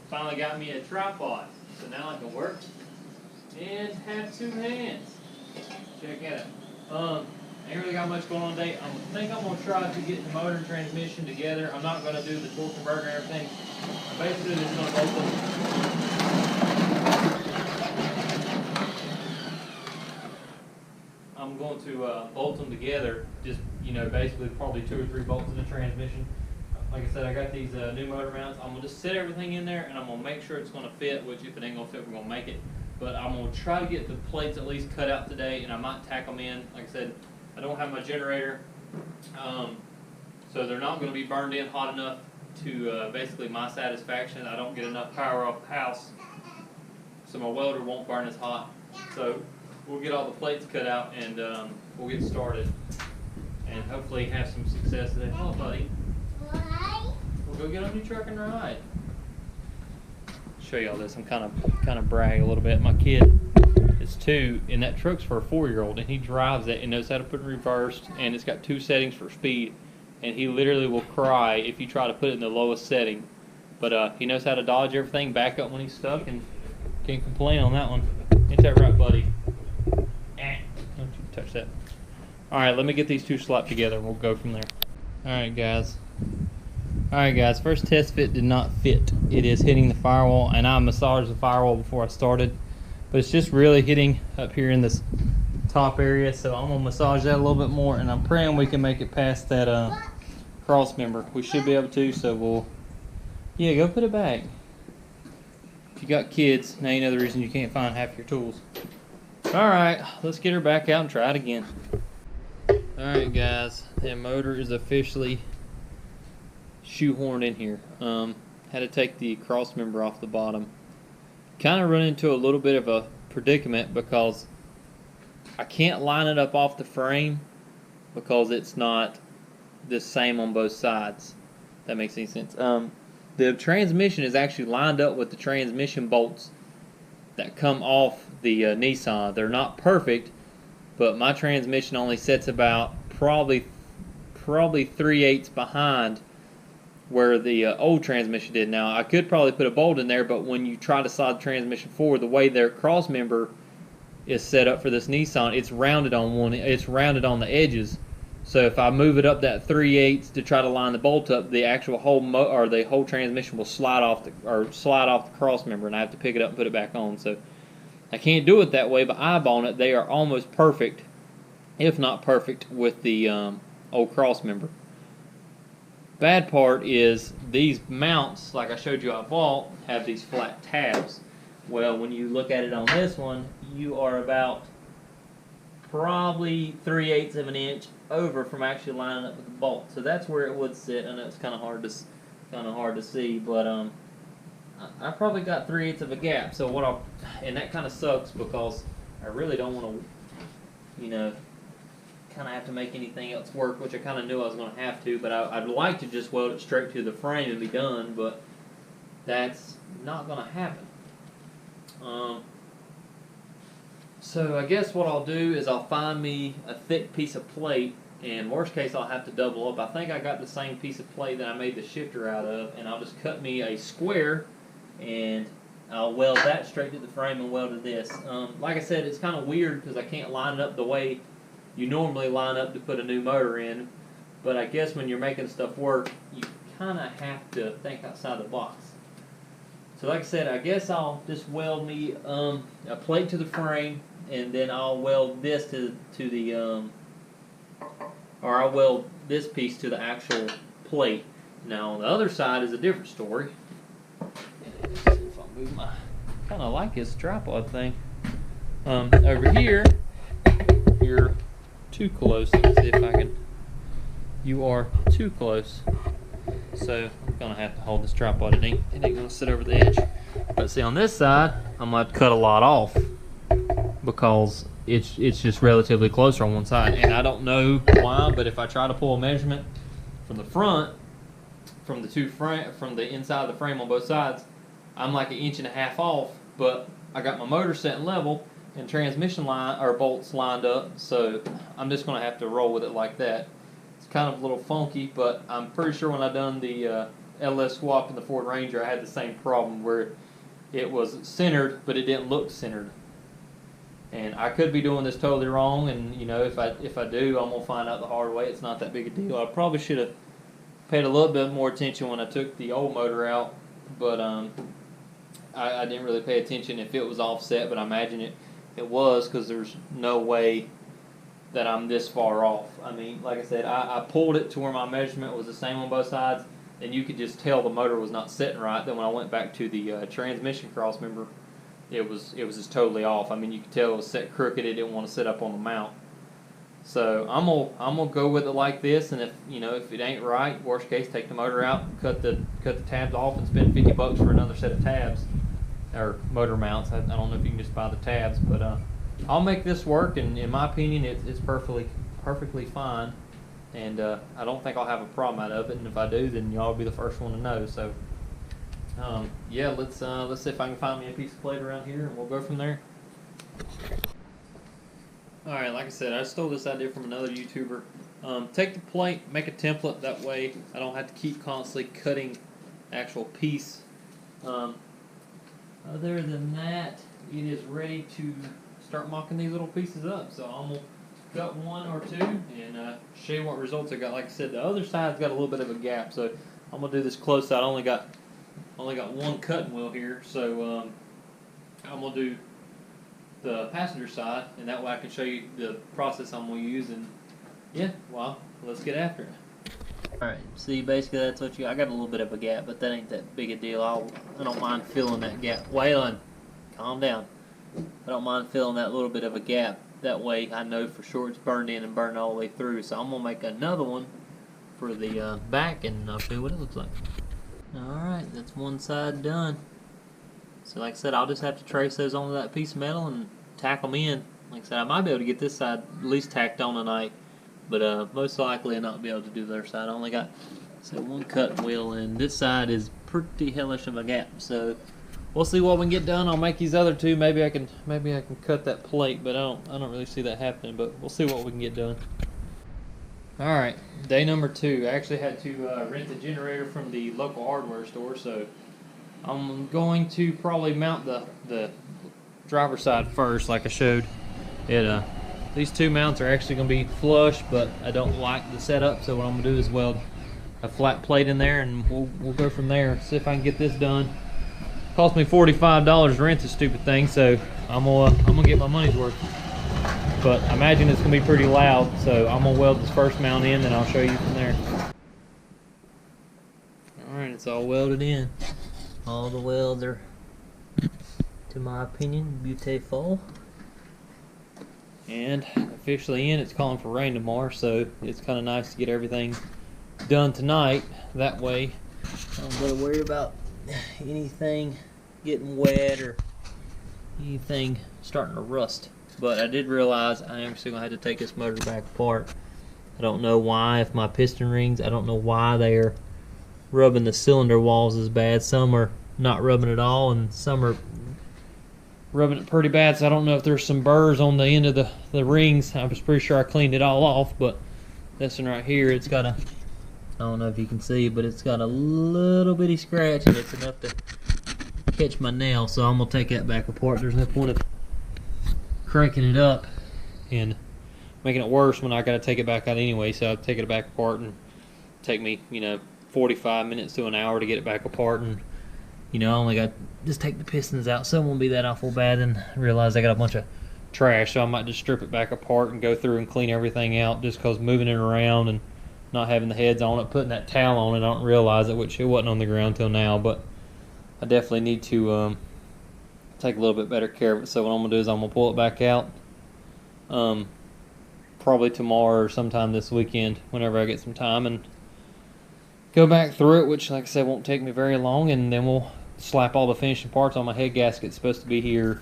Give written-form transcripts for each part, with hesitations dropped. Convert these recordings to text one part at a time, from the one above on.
Finally got me a tripod, so now I can work and have two hands. Check it out. Ain't really got much going on today. I think I'm gonna try to get the motor and transmission together. I'm not gonna do the torque converter and everything. I'm basically just gonna bolt them. I'm going to bolt them together. Just basically probably 2 or 3 bolts in the transmission. Like I said, I got these new motor mounts. I'm gonna just set everything in there, and I'm gonna make sure it's gonna fit. Which if it ain't gonna fit, we're gonna make it. But I'm gonna try to get the plates at least cut out today, and I might tack them in. Like I said, I don't have my generator, so they're not going to be burned in hot enough to basically my satisfaction. I don't get enough power off the house, so my welder won't burn as hot. So we'll get all the plates cut out, and we'll get started, and hopefully have some success today. Oh, buddy, we'll go get on your truck and ride. Show you all this. I'm kind of brag a little bit. My kid is 2, and that truck's for a 4-year-old, and he drives it and knows how to put it in reverse, and it's got 2 settings for speed, and he literally will cry if you try to put it in the lowest setting. But he knows how to dodge everything, back up when he's stuck, and can't complain on that one. Ain't that right, buddy? Don't you touch that. Alright, let me get these 2 slapped together and we'll go from there. Alright guys, first test fit did not fit. It is hitting the firewall, and I massaged the firewall before I started, but it's just really hitting up here in this top area, so I'm gonna massage that a little bit more, and I'm praying we can make it past that cross member. We should be able to, so we'll, yeah, go put it back. If you got kids, now you know the reason you can't find half your tools. Alright, let's get her back out and try it again. Alright guys, the motor is officially shoehorned in here. Had to take the cross member off the bottom. Kind of run into a little bit of a predicament because I can't line it up off the frame because it's not the same on both sides. If that makes any sense. The transmission is actually lined up with the transmission bolts that come off the Nissan. They're not perfect, but my transmission only sets about probably 3/8 behind where the old transmission did. Now, I could probably put a bolt in there, but when you try to slide the transmission forward, the way their cross member is set up for this Nissan, it's rounded on the edges. So if I move it up that 3/8 to try to line the bolt up, the actual whole transmission will slide off the cross member, and I have to pick it up and put it back on. So I can't do it that way, but eyeballing it, they are almost perfect, if not perfect, with the old cross member. Bad part is these mounts, like I showed you I bought, have these flat tabs. Well, when you look at it on this one, you are about probably 3/8 of an inch over from actually lining up with the bolt. So that's where it would sit. I know it's kind of hard to see, but I probably got 3/8 of a gap. So and that kind of sucks because I really don't want to, kind of have to make anything else work, which I kind of knew I was going to have to, but I'd like to just weld it straight to the frame and be done, but that's not going to happen. So I guess what I'll do is I'll find me a thick piece of plate, and worst case I'll have to double up. I think I got the same piece of plate that I made the shifter out of, and I'll just cut me a square and I'll weld that straight to the frame and weld to this. Like I said, it's kind of weird because I can't line it up the way you normally line up to put a new motor in, but I guess when you're making stuff work, you kind of have to think outside the box. So like I said, I guess I'll just weld me a plate to the frame, and then I'll weld this to the or I'll weld this piece to the actual plate. Now on the other side is a different story. If I move kind of like this tripod thing. Over here, you're too close. Let me see if I can. You are too close. So I'm gonna have to hold this tripod. It ain't gonna sit over the edge. But see, on this side, I'm gonna have to cut a lot off because it's just relatively closer on one side, and I don't know why. But if I try to pull a measurement from the front, from the inside of the frame on both sides, I'm like 1.5 inches off. But I got my motor set in level and transmission bolts lined up, so I'm just gonna have to roll with it like that. It's kind of a little funky, but I'm pretty sure when I done the LS swap in the Ford Ranger, I had the same problem where it was centered, but it didn't look centered. And I could be doing this totally wrong, and you know, if I do, I'm gonna find out the hard way. It's not that big a deal. I probably should have paid a little bit more attention when I took the old motor out, but I didn't really pay attention if it was offset, but I imagine it was, because there's no way that I'm this far off. I mean, like I said, I pulled it to where my measurement was the same on both sides, and you could just tell the motor was not sitting right. Then when I went back to the transmission cross member, it was just totally off. I mean, you could tell it was set crooked. It didn't want to sit up on the mount. So I'm gonna go with it like this, and if it ain't right, worst case, take the motor out, cut the tabs off, and spend $50 for another set of tabs or motor mounts. I don't know if you can just buy the tabs, but I'll make this work, and in my opinion, it's perfectly fine, and I don't think I'll have a problem out of it. And if I do, then y'all will be the first one to know. So yeah, let's see if I can find me a piece of plate around here, and we'll go from there. Alright, like I said, I stole this idea from another YouTuber. Take the plate, make a template, that way I don't have to keep constantly cutting actual piece. Other than that, it is ready to start mocking these little pieces up. So I'm going to cut one or two and show you what results I got. Like I said, the other side's got a little bit of a gap, so I'm going to do this close side. I only got one cutting wheel here, so I'm going to do the passenger side, and that way I can show you the process I'm going to use. And yeah, well, let's get after it. Alright, see, basically that's what I got a little bit of a gap, but that ain't that big a deal. I don't mind filling that gap. Waylon, calm down. I don't mind filling that little bit of a gap. That way I know for sure it's burned in and burned all the way through. So I'm going to make another one for the back, and I'll show you what it looks like. Alright, that's one side done. So like I said, I'll just have to trace those onto that piece of metal and tack them in. Like I said, I might be able to get this side at least tacked on tonight, but most likely I'll not be able to do the other side. I only got one cutting wheel, and this side is pretty hellish of a gap. So we'll see what we can get done. I'll make these other two. Maybe I can cut that plate, but I don't really see that happening. But we'll see what we can get done. All right, day number 2. I actually had to rent the generator from the local hardware store, so I'm going to probably mount the driver's side first, like I showed. These two mounts are actually going to be flush, but I don't like the setup, so what I'm going to do is weld a flat plate in there, and we'll go from there. See if I can get this done. Cost me $45 to rent this stupid thing, so I'm gonna get my money's worth. But I imagine it's gonna be pretty loud, so I'm gonna weld this first mount in, and I'll show you from there. All right, it's all welded in. All the welds are, to my opinion, beautiful. And officially in. It's calling for rain tomorrow, so it's kind of nice to get everything done tonight. That way I don't gotta worry about anything getting wet or anything starting to rust. But I did realize I am still gonna have to take this motor back apart. I don't know why, if my piston rings, I don't know why they are rubbing the cylinder walls as bad. Some are not rubbing at all, and some are rubbing it pretty bad, so I don't know if there's some burrs on the end of the rings. I was pretty sure I cleaned it all off, but this one right here, it's got a, I don't know if you can see, but it's got a little bitty scratch, and it's enough to catch my nail, so I'm going to take that back apart. There's no point of cranking it up and making it worse when I got to take it back out anyway, so I'll take it back apart and take me, 45 minutes to an hour to get it back apart, and I only got just take the pistons out, so it won't be that awful bad. And realize I got a bunch of trash, so I might just strip it back apart and go through and clean everything out, just because moving it around and not having the heads on it, putting that towel on it, I don't realize it, which it wasn't on the ground till now, but I definitely need to take a little bit better care of it. So what I'm going to do is I'm going to pull it back out probably tomorrow or sometime this weekend, whenever I get some time, and go back through it, which like I said won't take me very long, and then we'll slap all the finishing parts on. My head gasket. Supposed to be here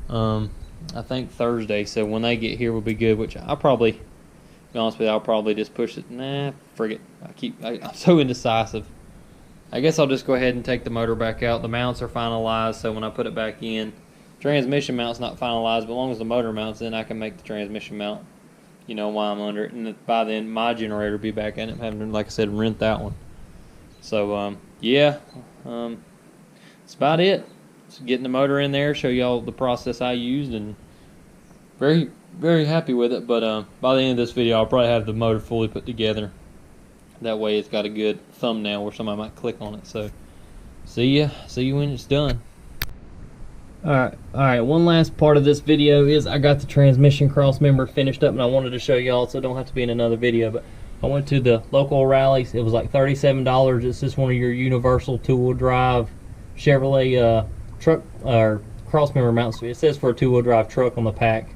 I think Thursday, so when they get here will be good, which I'll probably, to be honest with you, I'll probably just push it. Nah, forget. I'm so indecisive. I guess I'll just go ahead and take the motor back out. The mounts are finalized, so when I put it back in, transmission mount's not finalized, but as long as the motor mount's in, I can make the transmission mount. you know, while I'm under it. And by then, my generator will be back in it. I'm having to, like I said, rent that one. So, yeah, that's about it. Just getting the motor in there, show y'all the process I used, and very, very happy with it. But by the end of this video, I'll probably have the motor fully put together. That way it's got a good thumbnail where somebody might click on it. So, see you when it's done. Alright, one last part of this video is I got the transmission cross member finished up, and I wanted to show y'all so it don't have to be in another video. But I went to the local O'Reilly's. It was like $37. It's just one of your universal two-wheel drive Chevrolet truck or cross member mounts. It says for a two-wheel drive truck on the pack.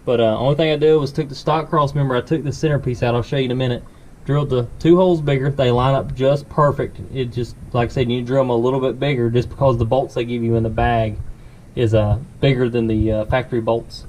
But only thing I did was took the stock cross member. I took the centerpiece out. I'll show you in a minute. Drilled the 2 holes bigger. They line up just perfect. It just, like I said, you drill them a little bit bigger just because the bolts they give you in the bag is bigger than the factory bolts.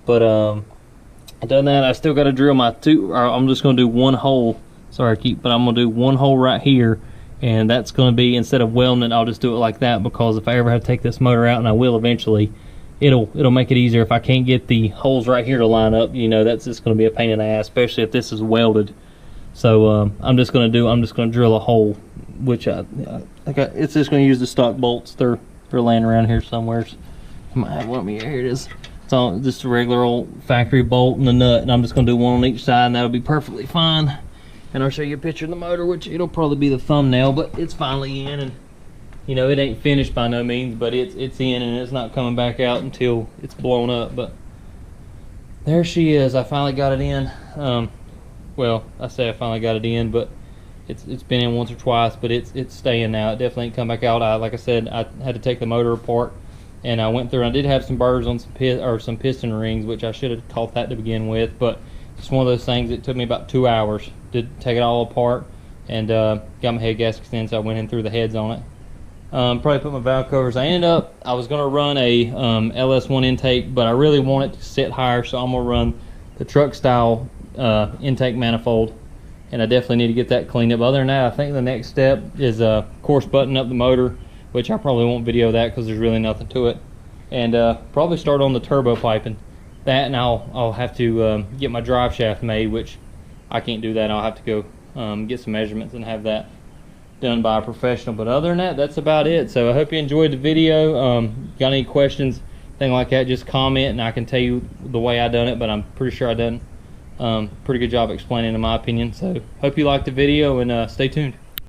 But I've done that. I still got to drill my I'm just going to do 1 hole. Sorry, but I'm going to do 1 hole right here, and that's going to be, instead of welding it, I'll just do it like that, because if I ever have to take this motor out, and I will eventually, it'll make it easier. If I can't get the holes right here to line up, you know, that's just going to be a pain in the ass, especially if this is welded. So I'm just going to drill a hole, which it's just going to use the stock bolts. They're laying around here somewhere. I might have one of me. Here it is. It's all just a regular old factory bolt and a nut, and I'm just going to do one on each side, and that'll be perfectly fine. And I'll show you a picture of the motor, which it'll probably be the thumbnail, but it's finally in, and you know, it ain't finished by no means, but it's in, and it's not coming back out until it's blown up. But there she is. I finally got it in. Well, I say I finally got it in, but it's been in once or twice, but it's staying now. It definitely ain't come back out. Like I said, I had to take the motor apart, and I went through. I did have some burrs on some piston rings, which I should have caught that to begin with, but it's one of those things. It took me about 2 hours to take it all apart, and got my head gaskets in, so I went in through the heads on it. Probably put my valve covers. I was going to run a LS1 intake, but I really want it to sit higher, so I'm going to run the truck style intake manifold, and I definitely need to get that cleaned up. Other than that, I think the next step is of course button up the motor, which I probably won't video that because there's really nothing to it, and probably start on the turbo piping. That, and I'll have to get my drive shaft made, which I can't do that. I'll have to go get some measurements and have that done by a professional. But other than that, that's about it. So I hope you enjoyed the video. Got any questions, thing like that, just comment and I can tell you the way I done it, but I'm pretty sure I done pretty good job explaining in my opinion. So hope you liked the video, and stay tuned.